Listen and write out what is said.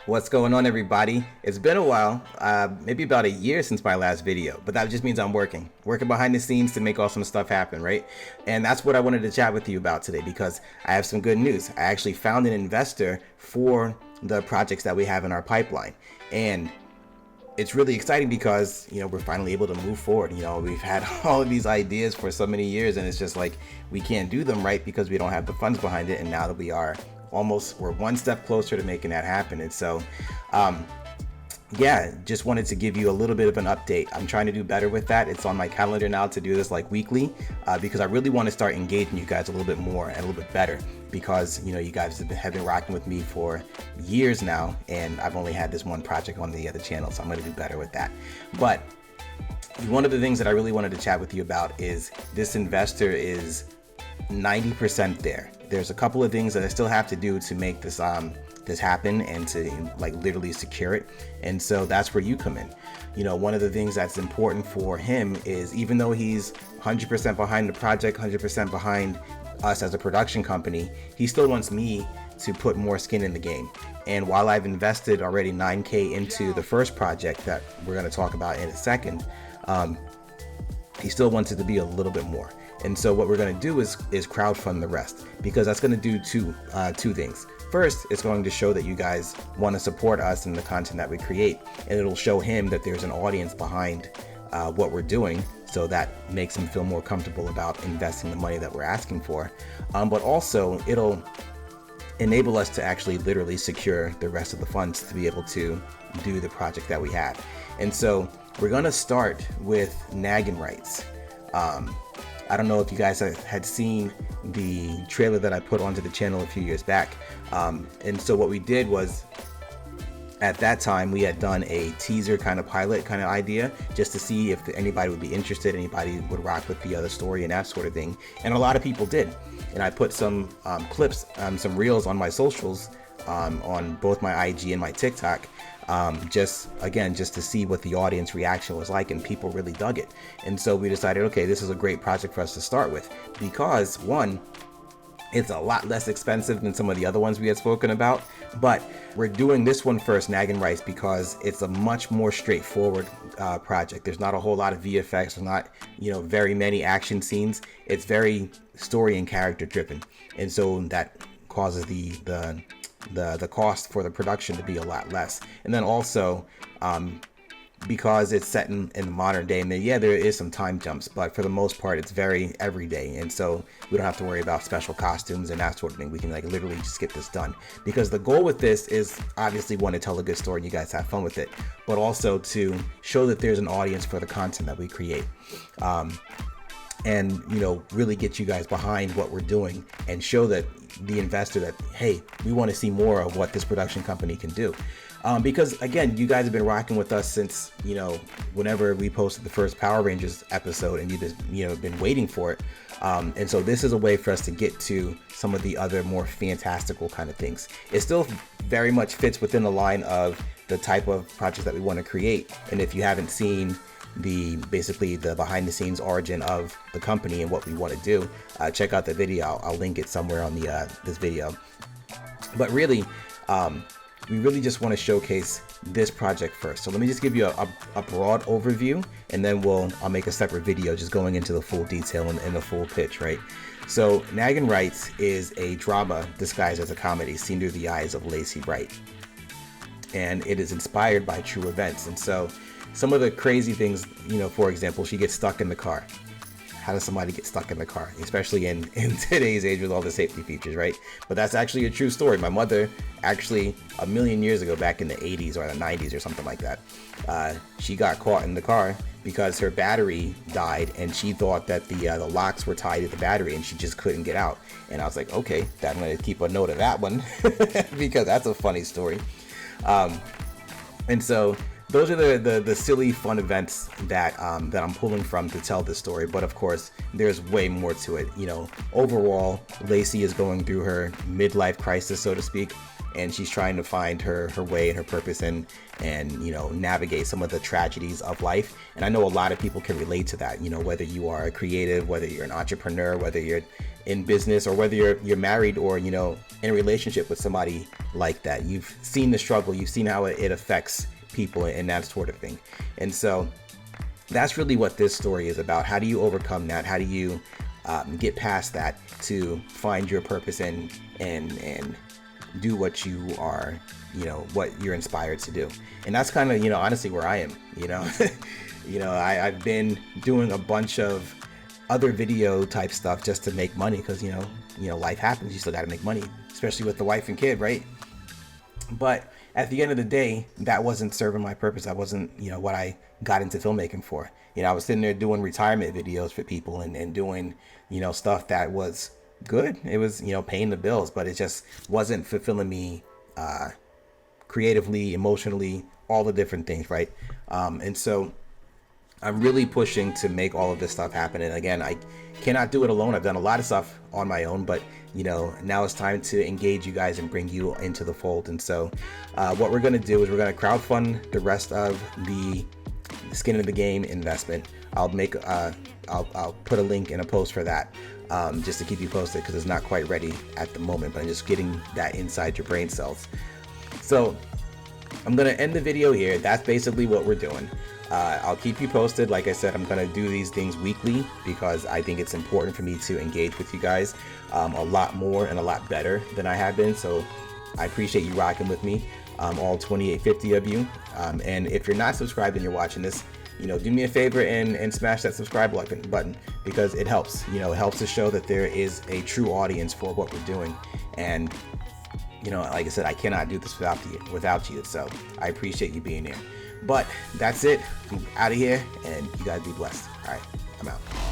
What's going on, everybody? It's been a while, maybe about a year since my last video, but that just means I'm working behind the scenes to make awesome stuff happen, right? And that's what I wanted to chat with you about today, because I have some good news. I actually found an investor for the projects that we have in our pipeline, and it's really exciting because, we're finally able to move forward. We've had all of these ideas for so many years, and it's just like we can't do them, right, because we don't have the funds behind it. And now that we're one step closer to making that happen. And so just wanted to give you a little bit of an update. I'm trying to do better with that. It's on my calendar now to do this like weekly, because I really want to start engaging you guys a little bit more and a little bit better, because you guys have been rocking with me for years now, and I've only had this one project on the other channel, so I'm going to do better with that. But one of the things that I really wanted to chat with you about is this investor is 90% there. There's a couple of things that I still have to do to make this happen and to literally secure it. And so that's where you come in. One of the things that's important for him is, even though he's 100% behind the project, 100% behind us as a production company, he still wants me to put more skin in the game. And while I've invested already $9,000 into the first project that we're going to talk about in a second, he still wants it to be a little bit more. And so what we're going to do is crowdfund the rest, because that's going to do two things. First, it's going to show that you guys want to support us and the content that we create, and it'll show him that there's an audience behind what we're doing, so that makes him feel more comfortable about investing the money that we're asking for. But also, it'll enable us to actually literally secure the rest of the funds to be able to do the project that we have. And so we're going to start with Naggin Rights. I don't know if you guys had seen the trailer that I put onto the channel a few years back. And so what we did was, at that time, we had done a teaser kind of pilot kind of idea, just to see if anybody would be interested, anybody would rock with the other story and that sort of thing. And a lot of people did. And I put some clips, some reels on my socials, on both my IG and my TikTok, just to see what the audience reaction was like, and people really dug it. And so we decided, okay, this is a great project for us to start with, because one, it's a lot less expensive than some of the other ones we had spoken about, but we're doing this one first, Naggin Rights, because it's a much more straightforward project. There's not a whole lot of VFX, there's not very many action scenes. It's very story and character driven, and so that causes the cost for the production to be a lot less. And then also, because it's set in the modern day, and there is some time jumps, but for the most part it's very everyday, and so we don't have to worry about special costumes and that sort of thing. We can literally just get this done, because the goal with this is obviously, one, to tell a good story and you guys have fun with it, but also to show that there's an audience for the content that we create, and really get you guys behind what we're doing, and show that the investor that, hey, we want to see more of what this production company can do. Because again, you guys have been rocking with us since whenever we posted the first Power Rangers episode, and you just been waiting for it. And so this is a way for us to get to some of the other more fantastical kind of things. It still very much fits within the line of the type of projects that we want to create. And if you haven't seen basically the behind the scenes origin of the company and what we want to do, check out the video. I'll link it somewhere on this video. But really, we really just want to showcase this project first. So let me just give you a broad overview, and then I'll make a separate video just going into the full detail and the full pitch, right? So Naggin Rights is a drama disguised as a comedy, seen through the eyes of Lacey Wright, and it is inspired by true events. And so some of the crazy things, for example, she gets stuck in the car. How does somebody get stuck in the car, especially in today's age with all the safety features, right? But that's actually a true story. My mother, actually a million years ago, back in the 80s or the 90s or something like that, she got caught in the car because her battery died, and she thought that the locks were tied to the battery, and she just couldn't get out. And I was like, okay, I'm going to keep a note of that one because that's a funny story. And so those are the silly fun events that I'm pulling from to tell this story. But of course, there's way more to it. Overall, Lacey is going through her midlife crisis, so to speak, and she's trying to find her way and her purpose, and you know, navigate some of the tragedies of life. And I know a lot of people can relate to that, you know, whether you are a creative, whether you're an entrepreneur, whether you're in business, or whether you're married, or, you know, in a relationship with somebody like that. You've seen the struggle, you've seen how it affects people and that sort of thing. And so that's really what this story is about. How do you overcome that? How do you get past that to find your purpose and do what you are, you know, what you're inspired to do? And that's kind of, you know, honestly where I am, you know. You know, I've been doing a bunch of other video type stuff just to make money, because you know life happens, you still got to make money, especially with the wife and kid, right? But at the end of the day, that wasn't serving my purpose. That wasn't, you know, what I got into filmmaking for. You know, I was sitting there doing retirement videos for people and doing, you know, stuff that was good. It was, you know, paying the bills, but it just wasn't fulfilling me creatively, emotionally, all the different things, right? And so I'm really pushing to make all of this stuff happen. And again, I cannot do it alone. I've done a lot of stuff on my own, but you know, now it's time to engage you guys and bring you into the fold. And so what we're going to do is we're going to crowdfund the rest of the skin in the game investment. I'll put a link in a post for that, just to keep you posted, because it's not quite ready at the moment, but I'm just getting that inside your brain cells. So I'm going to end the video here. That's basically what we're doing. I'll keep you posted. Like I said, I'm going to do these things weekly because I think it's important for me to engage with you guys a lot more and a lot better than I have been. So I appreciate you rocking with me, all 2850 of you. And if you're not subscribed and you're watching this, you know, do me a favor and smash that subscribe button, because it helps. You know, it helps to show that there is a true audience for what we're doing. And you know, like I said, I cannot do this without you. So I appreciate you being here. But that's it. I'm out of here, and you guys be blessed. All right, I'm out.